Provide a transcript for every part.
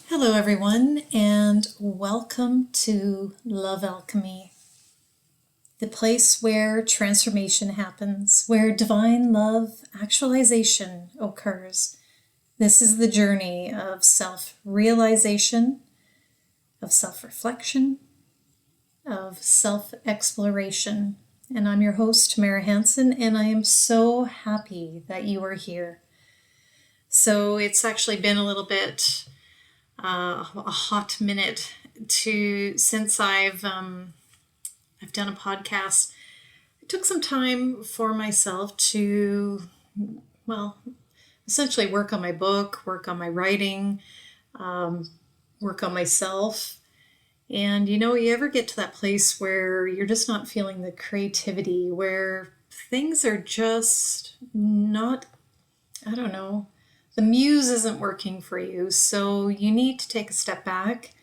Hello, everyone, and welcome to Love Alchemy, the place where transformation happens, where divine love actualization occurs. This is the journey of self-realization, of self-reflection, of self-exploration. And I'm your host, Tamara Hanson, and I am so happy that you are here. So it's actually been a little bit a hot minute since I've done a podcast. I took some time for myself to, essentially work on my book, work on my writing, work on myself. And you ever get to that place where you're just not feeling the creativity, where things are just not, the muse isn't working for you. So you need to take a step back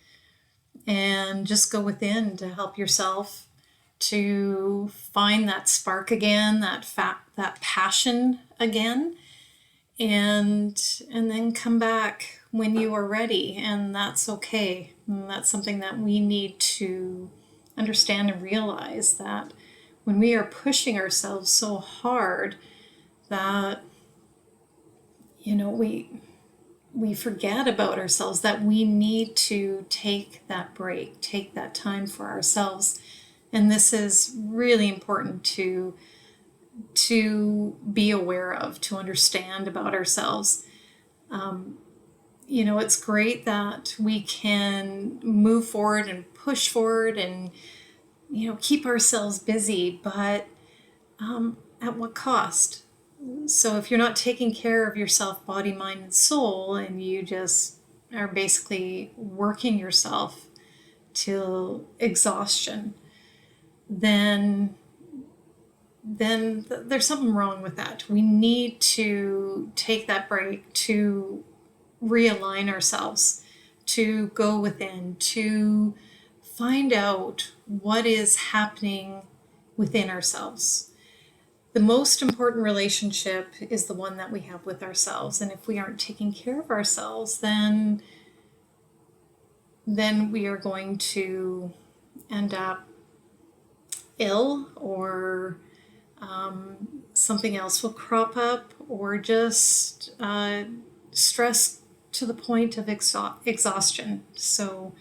and just go within to help yourself to find that spark again, that passion again, and then come back when you are ready. And that's okay. And that's something that we need to understand and realize, that when we are pushing ourselves so hard that we forget about ourselves, that we need to take that break, take that time for ourselves. And this is really important to be aware of, to understand about ourselves. It's great that we can move forward and push forward and, keep ourselves busy, but at what cost? So if you're not taking care of yourself, body, mind, and soul, and you just are basically working yourself till exhaustion, then there's something wrong with that. We need to take that break to realign ourselves, to go within, to find out what is happening within ourselves. The most important relationship is the one that we have with ourselves. And if we aren't taking care of ourselves, then we are going to end up ill, or something else will crop up, or just stress to the point of exhaustion. So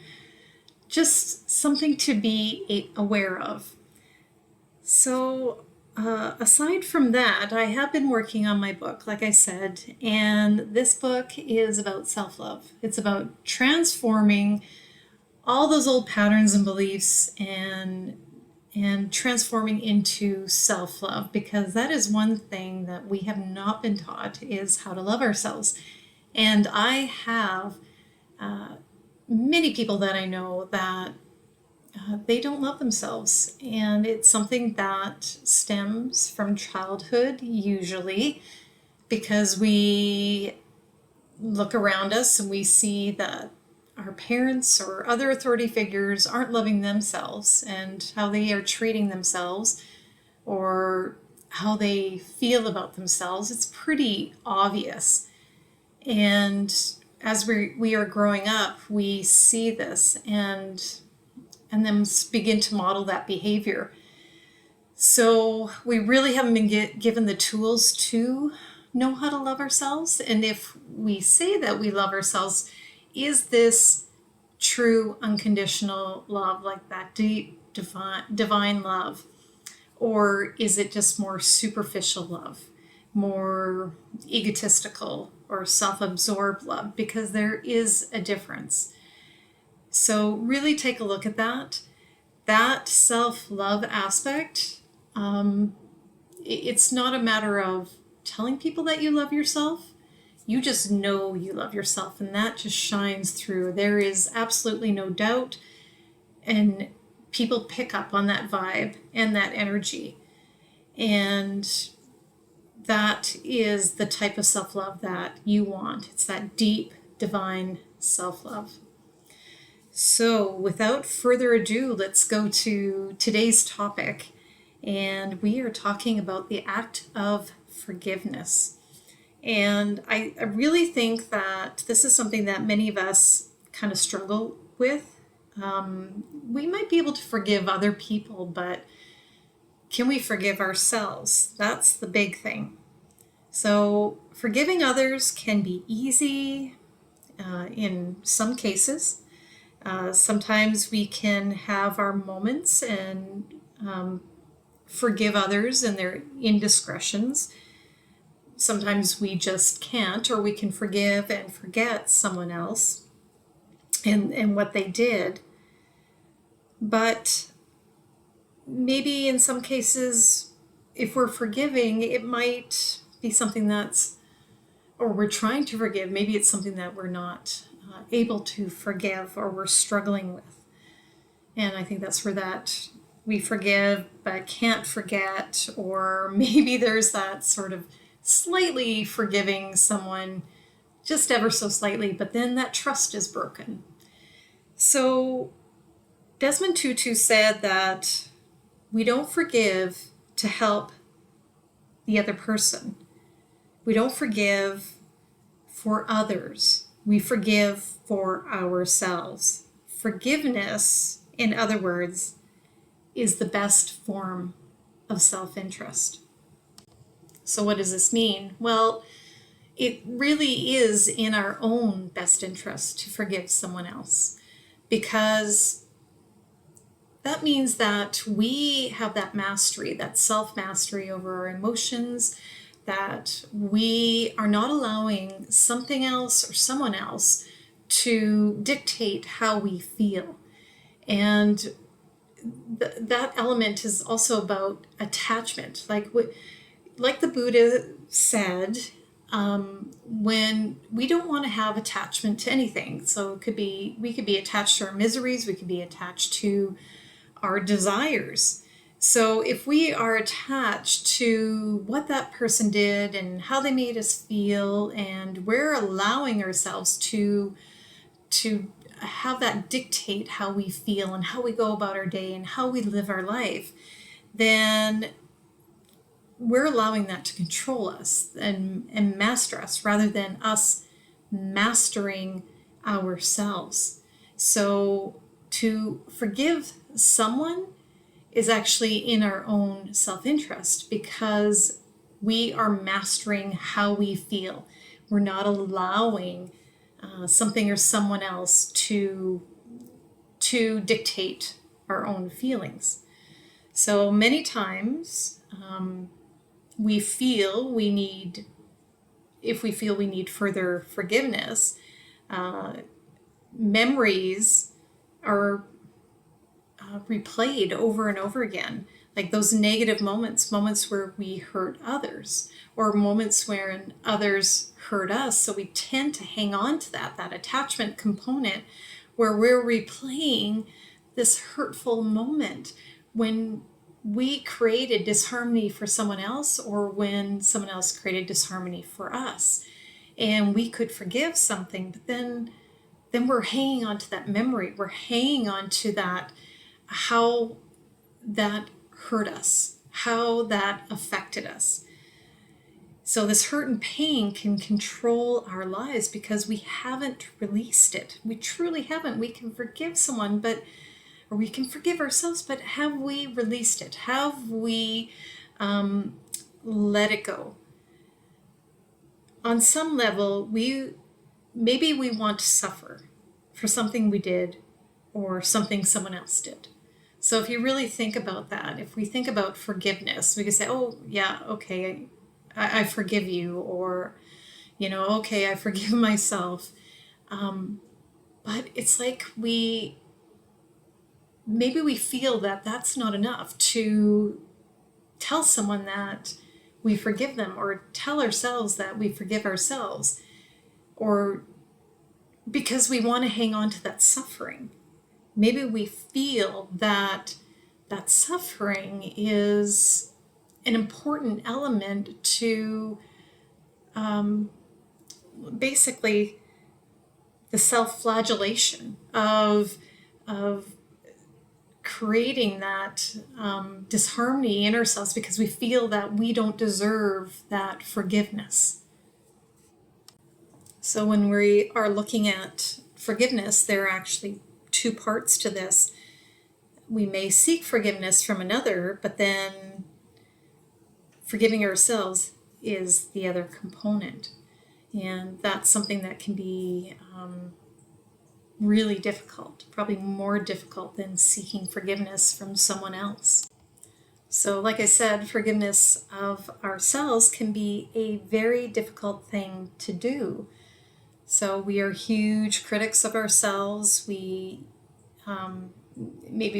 just something to be aware of. So aside from that, I have been working on my book, like I said, and this book is about self-love. It's about transforming all those old patterns and beliefs and transforming into self-love, because that is one thing that we have not been taught, is how to love ourselves. And I have many people that I know that they don't love themselves, and it's something that stems from childhood, usually, because we look around us and we see that our parents or other authority figures aren't loving themselves, and how they are treating themselves or how they feel about themselves. It's pretty obvious. And as we are growing up, we see this and then begin to model that behavior. So we really haven't been given the tools to know how to love ourselves. And if we say that we love ourselves, is this true unconditional love, like that deep divine love? Or is it just more superficial love, more egotistical or self-absorbed love? Because there is a difference. So really take a look at that. That self-love aspect, it's not a matter of telling people that you love yourself. You just know you love yourself, and that just shines through. There is absolutely no doubt, and people pick up on that vibe and that energy. And that is the type of self-love that you want. It's that deep, divine self-love. So without further ado, let's go to today's topic. And we are talking about the act of forgiveness. And I really think that this is something that many of us kind of struggle with. We might be able to forgive other people, but can we forgive ourselves? That's the big thing. So forgiving others can be easy in some cases. Sometimes we can have our moments and forgive others and their indiscretions. Sometimes we just can't, or we can forgive and forget someone else and what they did. But maybe in some cases, if we're forgiving, it might be something that's, or we're trying to forgive, maybe it's something that we're not able to forgive or we're struggling with. And I think that's where that we forgive but can't forget, or maybe there's that sort of slightly forgiving someone, just ever so slightly, but then that trust is broken. So Desmond Tutu said that we don't forgive to help the other person. We don't forgive for others. We forgive for ourselves. Forgiveness, in other words, is the best form of self-interest. So what does this mean? Well, it really is in our own best interest to forgive someone else, because that means that we have that mastery, that self-mastery over our emotions, that we are not allowing something else or someone else to dictate how we feel. And that element is also about attachment. Like the Buddha said, when we don't want to have attachment to anything. So we could be attached to our miseries, we could be attached to our desires. So if we are attached to what that person did and how they made us feel, and we're allowing ourselves to have that dictate how we feel and how we go about our day and how we live our life, then we're allowing that to control us and master us rather than us mastering ourselves. So to forgive someone is actually in our own self-interest, because we are mastering how we feel. We're not allowing something or someone else to dictate our own feelings. So many times we feel we need further forgiveness, memories are replayed over and over again, like those negative moments where we hurt others, or moments wherein others hurt us. So we tend to hang on to that attachment component, where we're replaying this hurtful moment when we created disharmony for someone else, or when someone else created disharmony for us. And we could forgive something, but then we're hanging on to that memory. We're hanging on to that, how that hurt us, how that affected us. So this hurt and pain can control our lives because we haven't released it. We truly haven't. We can forgive someone, or we can forgive ourselves, but have we released it? Have we let it go? On some level, maybe we want to suffer for something we did or something someone else did. So if you really think about that, if we think about forgiveness, we could say, oh, yeah, okay, I forgive you, or, okay, I forgive myself. But it's like maybe we feel that that's not enough to tell someone that we forgive them, or tell ourselves that we forgive ourselves, or because we want to hang on to that suffering. Maybe we feel that suffering is an important element to basically the self-flagellation of creating that disharmony in ourselves, because we feel that we don't deserve that forgiveness. So when we are looking at forgiveness, there are actually two parts to this. We may seek forgiveness from another, but then forgiving ourselves is the other component. And that's something that can be really difficult, probably more difficult than seeking forgiveness from someone else. So, like I said, forgiveness of ourselves can be a very difficult thing to do. So, we are huge critics of ourselves. Maybe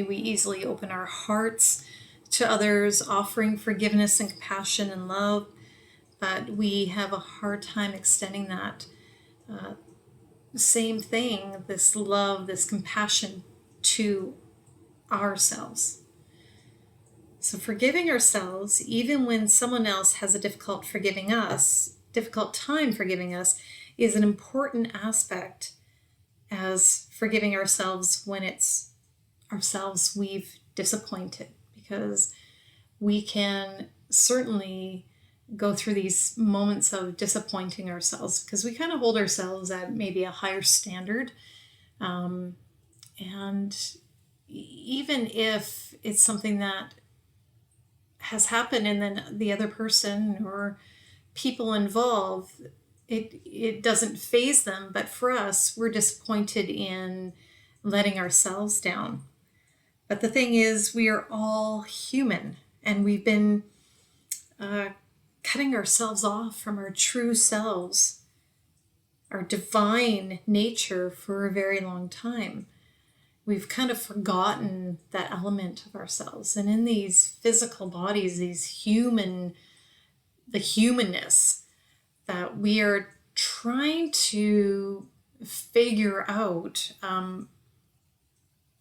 we easily open our hearts to others, offering forgiveness and compassion and love, but we have a hard time extending that same thing, this love, this compassion, to ourselves. So forgiving ourselves, even when someone else has a difficult time forgiving us, is an important aspect as forgiving ourselves when it's ourselves we've disappointed, because we can certainly go through these moments of disappointing ourselves because we kind of hold ourselves at maybe a higher standard. And even if it's something that has happened and then the other person or people involved, it doesn't faze them. But for us, we're disappointed in letting ourselves down. But the thing is, we are all human, and we've been cutting ourselves off from our true selves, our divine nature, for a very long time. We've kind of forgotten that element of ourselves. And in these physical bodies, the humanness that we are trying to figure out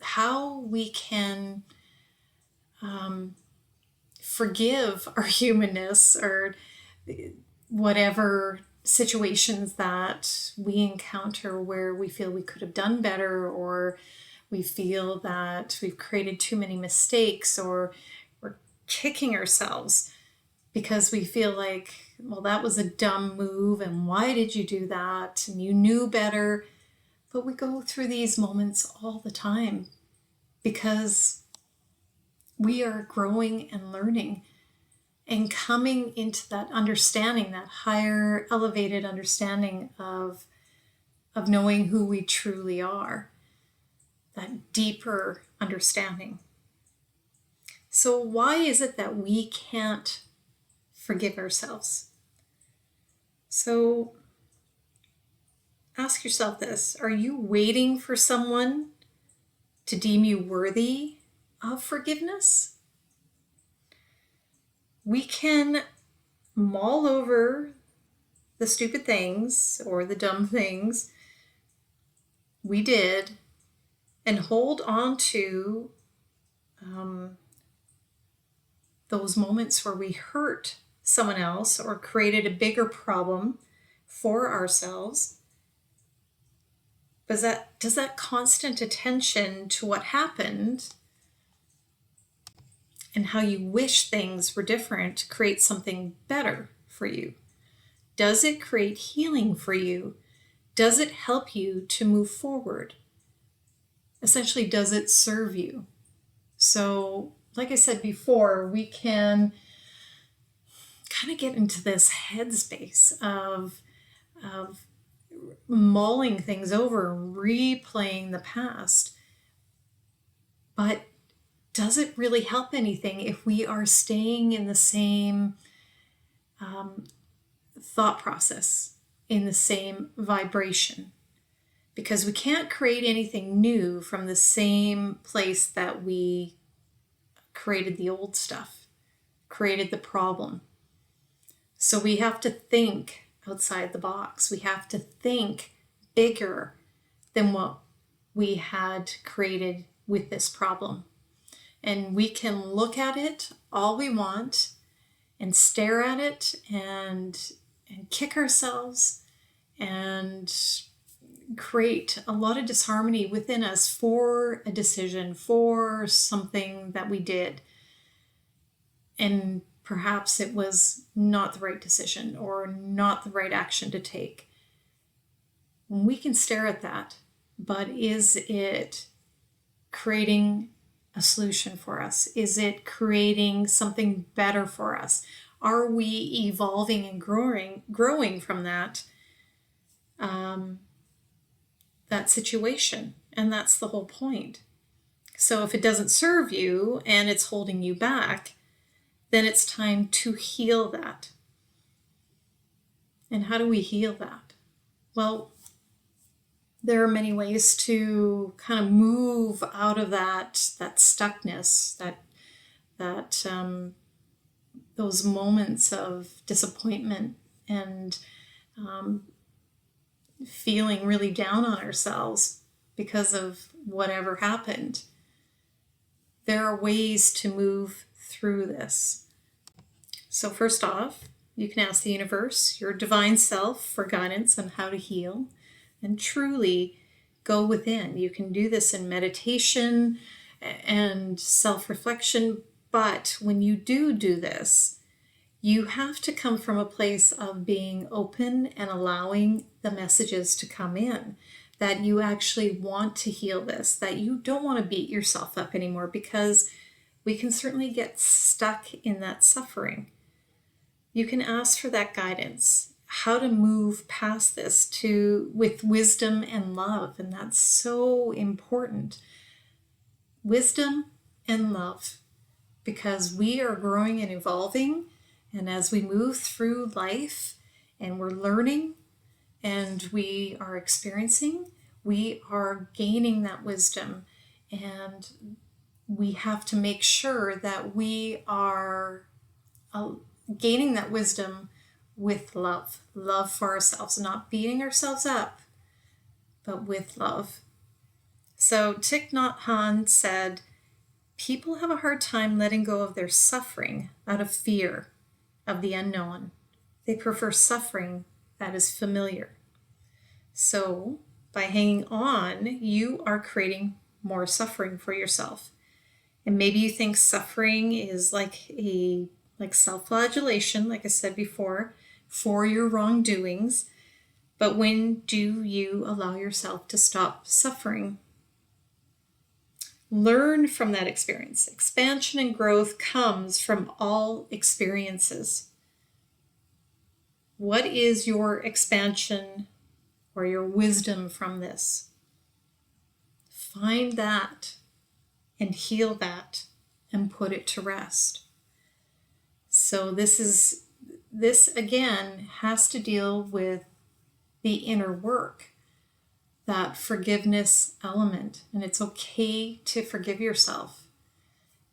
how we can forgive our humanness, or whatever situations that we encounter where we feel we could have done better, or we feel that we've created too many mistakes, or we're kicking ourselves because we feel like, well, that was a dumb move, and why did you do that? And you knew better. But we go through these moments all the time because we are growing and learning and coming into that understanding, that higher elevated understanding of knowing who we truly are, that deeper understanding. So why is it that we can't forgive ourselves? So ask yourself this: are you waiting for someone to deem you worthy of forgiveness? We can mull over the stupid things or the dumb things we did and hold on to those moments where we hurt someone else or created a bigger problem for ourselves. Does that constant attention to what happened and how you wish things were different create something better for you? Does it create healing for you? Does it help you to move forward? Essentially, does it serve you? So, like I said before, we can kind of get into this headspace of mulling things over, replaying the past. But does it really help anything if we are staying in the same thought process, in the same vibration? Because we can't create anything new from the same place that we created the old stuff, created the problem. So we have to think outside the box. We have to think bigger than what we had created with this problem. And we can look at it all we want and stare at it and kick ourselves and create a lot of disharmony within us for a decision, for something that we did. And perhaps it was not the right decision or not the right action to take. We can stare at that but is it creating a solution for us? Is it creating something better for us? Are we evolving and growing from that situation? And that's the whole point. So if it doesn't serve you and it's holding you back, then it's time to heal that. And how do we heal that? Well, there are many ways to kind of move out of that stuckness, those moments of disappointment and feeling really down on ourselves because of whatever happened. There are ways to move through this. So first off, you can ask the universe, your divine self, for guidance on how to heal and truly go within. You can do this in meditation and self-reflection, but when you do this, you have to come from a place of being open and allowing the messages to come in, that you actually want to heal this, that you don't want to beat yourself up anymore, because we can certainly get stuck in that suffering. You can ask for that guidance, how to move past this with wisdom and love, and that's so important. Wisdom and love, because we are growing and evolving, and as we move through life and we're learning and we are experiencing, we are gaining that wisdom, and we have to make sure that we are gaining that wisdom with love for ourselves, not beating ourselves up, but with love. So Thich Nhat Hanh said, people have a hard time letting go of their suffering out of fear of the unknown. They prefer suffering that is familiar. So by hanging on, you are creating more suffering for yourself. And maybe you think suffering is like self-flagellation, like I said before, for your wrongdoings. But when do you allow yourself to stop suffering? Learn from that experience. Expansion and growth comes from all experiences. What is your expansion or your wisdom from this? Find that and heal that and put it to rest. So this again has to deal with the inner work, that forgiveness element, and it's okay to forgive yourself.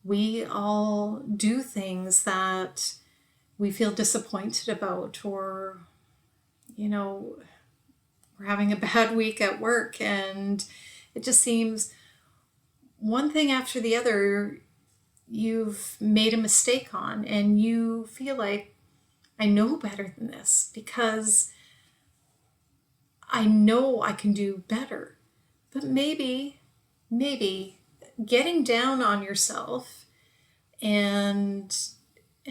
We all do things that we feel disappointed about, or we're having a bad week at work and it just seems one thing after the other you've made a mistake on, and you feel like, I know better than this because I know I can do better. But maybe getting down on yourself and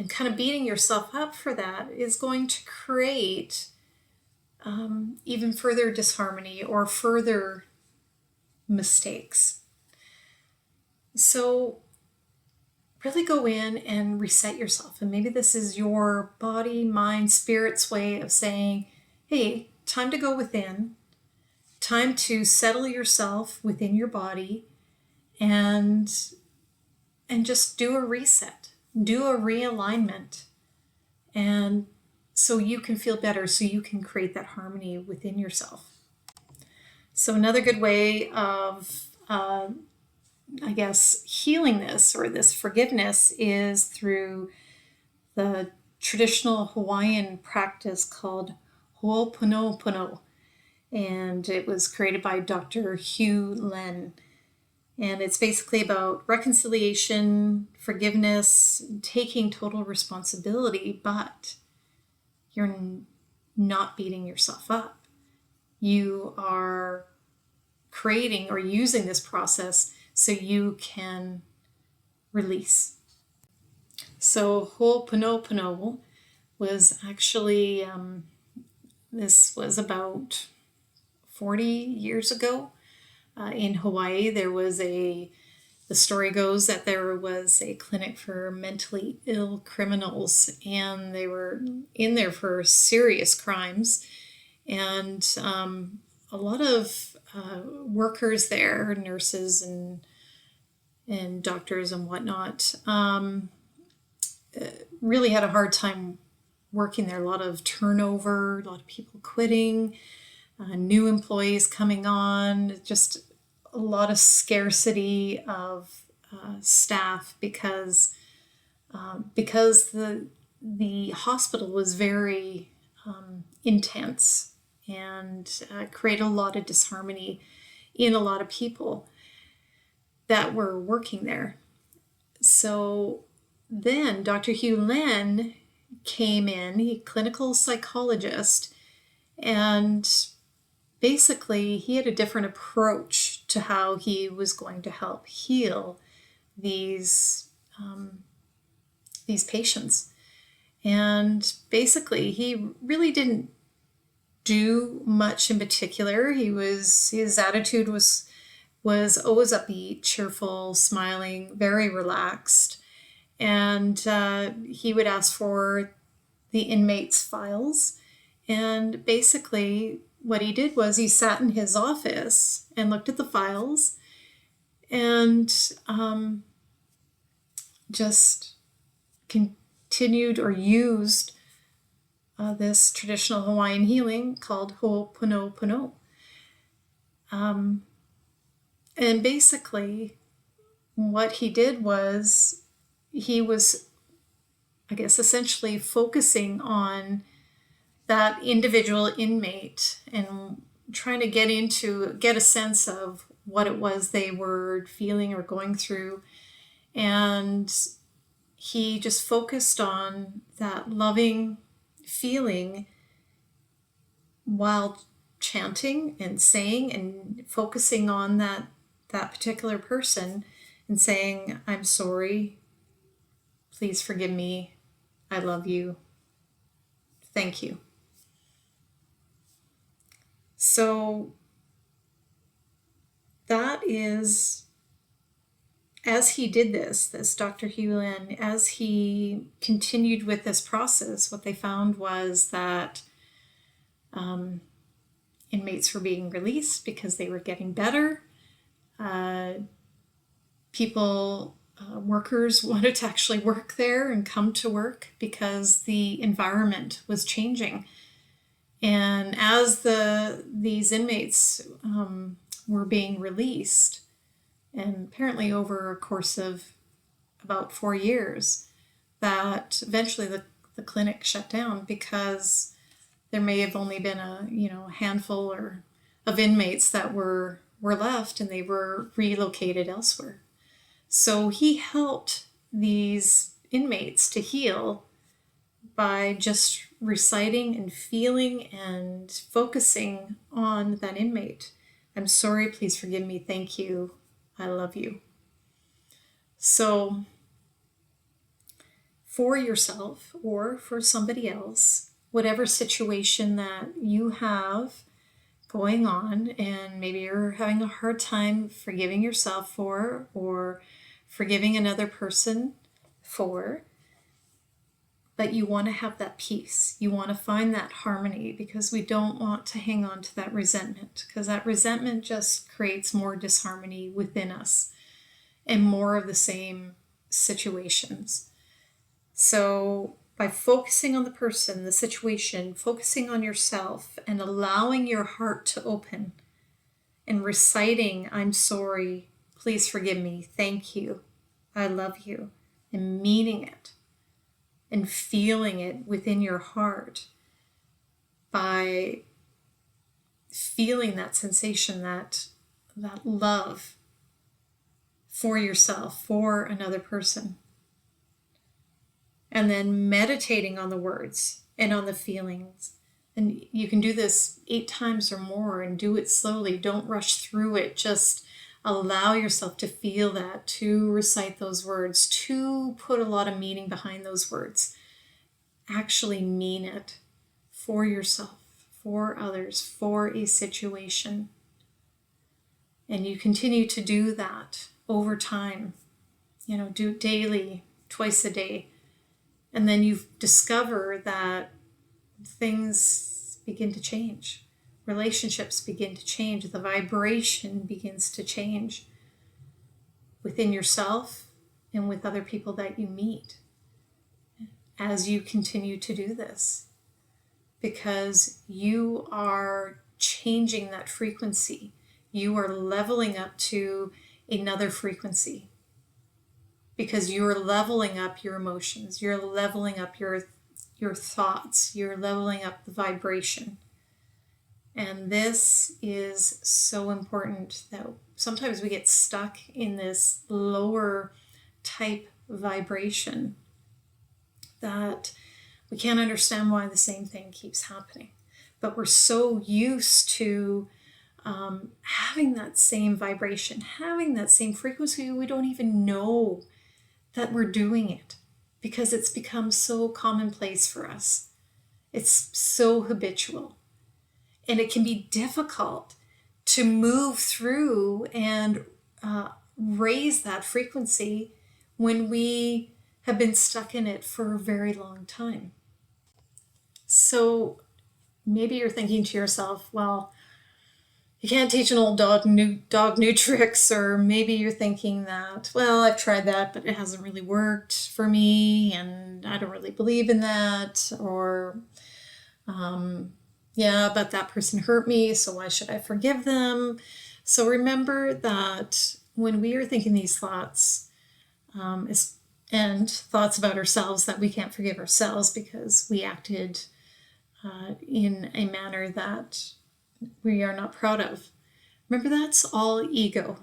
kind of beating yourself up for that is going to create even further disharmony or further mistakes. So really go in and reset yourself. And maybe this is your body, mind, spirit's way of saying, hey, time to go within, time to settle yourself within your body, and just do a reset, do a realignment, and so you can feel better, so you can create that harmony within yourself. So another good way of healing this, or this forgiveness, is through the traditional Hawaiian practice called Ho'oponopono, and it was created by Dr. Hugh Len. And it's basically about reconciliation, forgiveness, taking total responsibility, but you're not beating yourself up. You are creating or using this process so you can release. So Ho'oponopono was actually, this was about 40 years ago, in Hawaii, the story goes that there was a clinic for mentally ill criminals, and they were in there for serious crimes. And a lot of workers there, nurses and doctors and whatnot, really had a hard time working there. A lot of turnover, a lot of people quitting, new employees coming on, just a lot of scarcity of staff because the hospital was very intense and created a lot of disharmony in a lot of people that were working there. So then Dr. Hugh Len came in, he clinical psychologist, and basically he had a different approach to how he was going to help heal these patients. And basically he really didn't do much in particular. His attitude was always upbeat, cheerful, smiling, very relaxed. And he would ask for the inmates' files. And basically what he did was he sat in his office and looked at the files and just continued or used this traditional Hawaiian healing called Ho'oponopono. And basically what he did was he was, I guess, essentially focusing on that individual inmate and trying to get a sense of what it was they were feeling or going through. And he just focused on that loving feeling while chanting and saying and focusing on that particular person and saying, I'm sorry, please forgive me, I love you, thank you. So that is, as he did this Dr. Hewlin, as he continued with this process, what they found was that inmates were being released because they were getting better. Workers wanted to actually work there and come to work because the environment was changing. And as these inmates were being released, and apparently over a course of about 4 years, that eventually the clinic shut down because there may have only been a handful of inmates that were left, and they were relocated elsewhere. So he helped these inmates to heal by just reciting and feeling and focusing on that inmate. I'm sorry, please forgive me, thank you, I love you. So for yourself or for somebody else, whatever situation that you have going on, and maybe you're having a hard time forgiving yourself for, or forgiving another person for, but you want to have that peace. You want to find that harmony, because we don't want to hang on to that resentment, because that resentment just creates more disharmony within us and more of the same situations. So by focusing on the person, the situation, focusing on yourself, and allowing your heart to open, and reciting, I'm sorry, please forgive me, thank you, I love you, and meaning it, and feeling it within your heart, by feeling that sensation, that love for yourself, for another person. And then meditating on the words and on the feelings. And you can do this 8 times or more, and do it slowly. Don't rush through it. Just allow yourself to feel that, to recite those words, to put a lot of meaning behind those words. Actually mean it for yourself, for others, for a situation. and you continue to do that over time, do it daily, twice a day, and then you discover that things begin to change. Relationships begin to change. The vibration begins to change within yourself and with other people that you meet as you continue to do this, because you are changing that frequency. You are leveling up to another frequency, because you're leveling up your emotions, you're leveling up your thoughts, you're leveling up the vibration. And this is so important, that sometimes we get stuck in this lower type vibration that we can't understand why the same thing keeps happening. But we're so used to having that same vibration, having that same frequency, we don't even know that we're doing it, because it's become so commonplace for us. It's so habitual. And it can be difficult to move through and raise that frequency when we have been stuck in it for a very long time. So maybe you're thinking to yourself, well, you can't teach an old dog new tricks. Or maybe you're thinking that, well, I've tried that, but it hasn't really worked for me, and I don't really believe in that. Or, yeah, but that person hurt me, so why should I forgive them? So remember that when we are thinking these thoughts, and thoughts about ourselves, that we can't forgive ourselves because we acted in a manner that we are not proud of. Remember, that's all ego.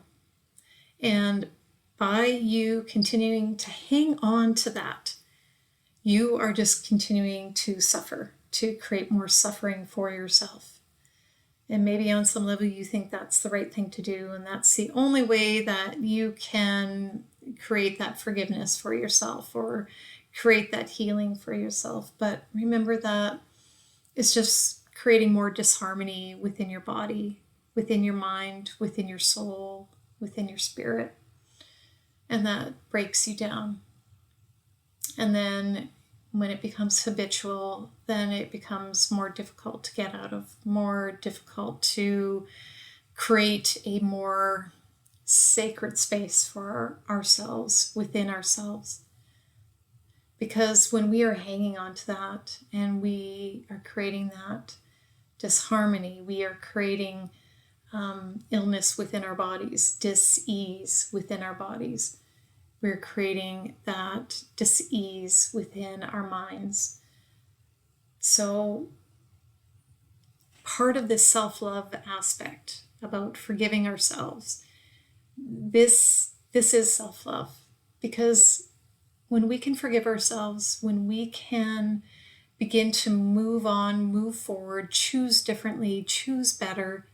And by you continuing to hang on to that, you are just continuing to suffer, to create more suffering for yourself. And maybe on some level you think that's the right thing to do, and that's the only way that you can create that forgiveness for yourself or create that healing for yourself. But remember that it's just creating more disharmony within your body, within your mind, within your soul, within your spirit. And that breaks you down. And then when it becomes habitual, then it becomes more difficult to get out of, more difficult to create a more sacred space for ourselves, within ourselves. Because when we are hanging on to that and we are creating that disharmony, we are creating illness within our bodies, dis-ease within our bodies. We're creating that dis-ease within our minds. So part of this self-love aspect about forgiving ourselves, this is self-love, because when we can forgive ourselves, when we can begin to move on, move forward, choose differently, choose better,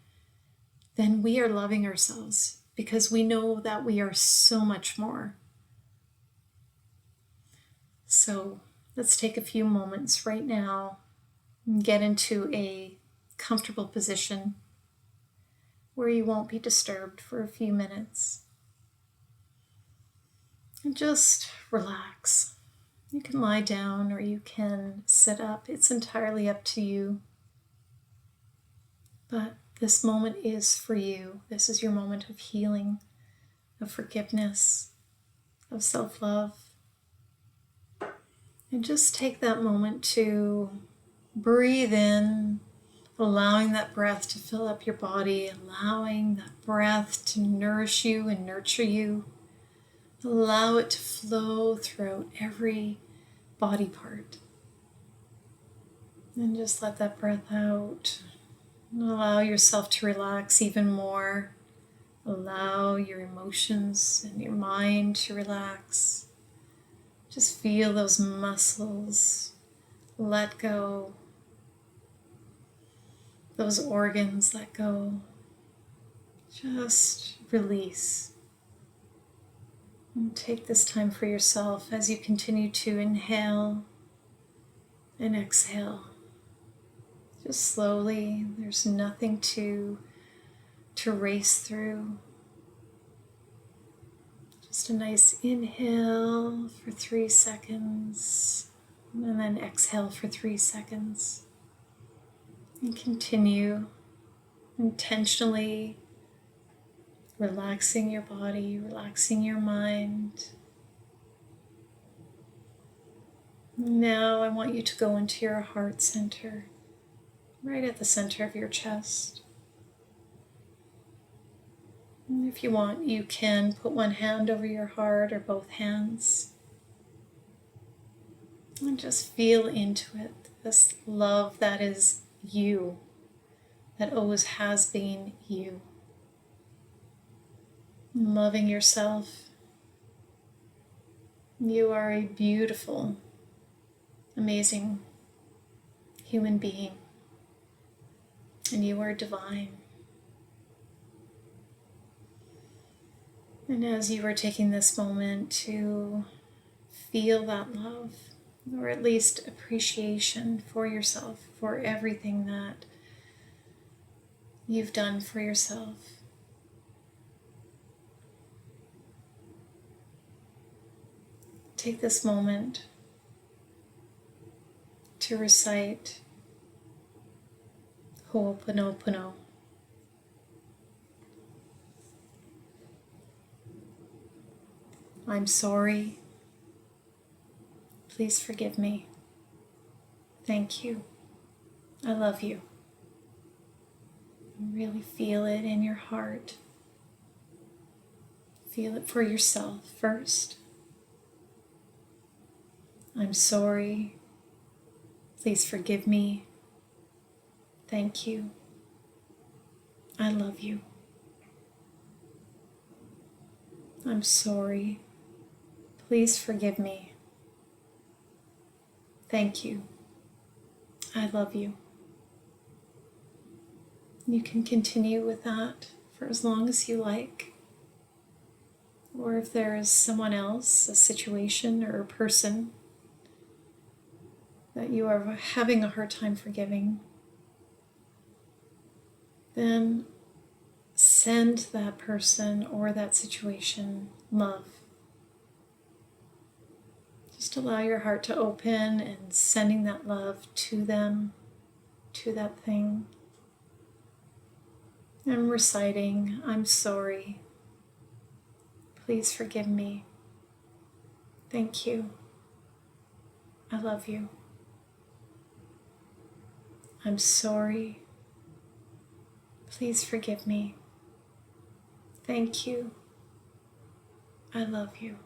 then we are loving ourselves, because we know that we are so much more. So let's take a few moments right now and get into a comfortable position where you won't be disturbed for a few minutes. And just relax. You can lie down or you can sit up. It's entirely up to you. But this moment is for you. This is your moment of healing, of forgiveness, of self-love. And just take that moment to breathe in, allowing that breath to fill up your body, allowing that breath to nourish you and nurture you. Allow it to flow throughout every body part. And just let that breath out. And allow yourself to relax even more. Allow your emotions and your mind to relax. Just feel those muscles let go. Those organs let go. Just release. And take this time for yourself as you continue to inhale and exhale. Just slowly. There's nothing to to race through. Just a nice inhale for 3 seconds, and then exhale for 3 seconds. And continue intentionally relaxing your body, relaxing your mind. Now I want you to go into your heart center, right at the center of your chest. And if you want, you can put one hand over your heart or both hands. And just feel into it, this love that is you, that always has been you. Loving yourself. You are a beautiful, amazing human being, and you are divine. And as you are taking this moment to feel that love, or at least appreciation for yourself, for everything that you've done for yourself, take this moment to recite Ho'oponopono. I'm sorry. Please forgive me. Thank you. I love you. Really feel it in your heart. Feel it for yourself first. I'm sorry. Please forgive me. Thank you. I love you. I'm sorry. Please forgive me. Thank you. I love you. You can continue with that for as long as you like. Or if there is someone else, a situation or a person that you are having a hard time forgiving, then send that person or that situation love. Just allow your heart to open and sending that love to them, to that thing. And reciting, I'm sorry. Please forgive me. Thank you. I love you. I'm sorry. Please forgive me. Thank you. I love you.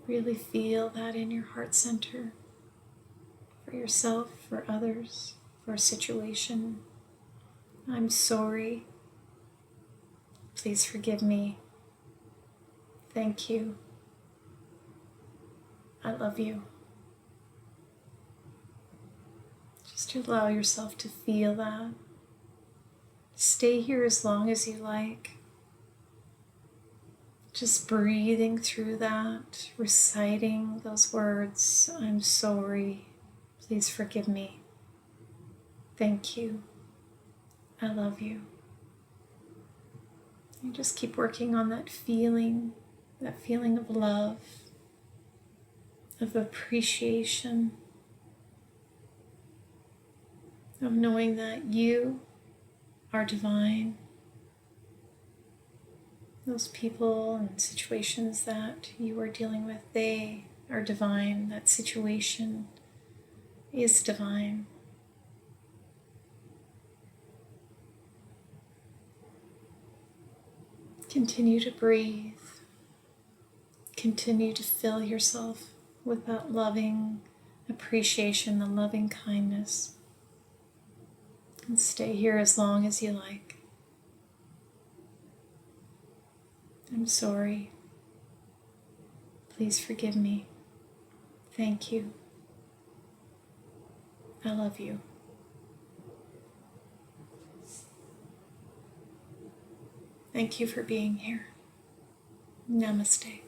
Really feel that in your heart center, for yourself, for others, for a situation. I'm sorry. Please forgive me. Thank you. I love you. Just allow yourself to feel that. Stay here as long as you like. Just breathing through that, reciting those words. I'm sorry. Please forgive me. Thank you. I love you. You just keep working on that feeling of love, of appreciation, of knowing that you are divine. Those people and situations that you are dealing with, they are divine. That situation is divine. Continue to breathe. Continue to fill yourself with that loving appreciation, the loving kindness. And stay here as long as you like. I'm sorry. Please forgive me. Thank you. I love you. Thank you for being here. Namaste.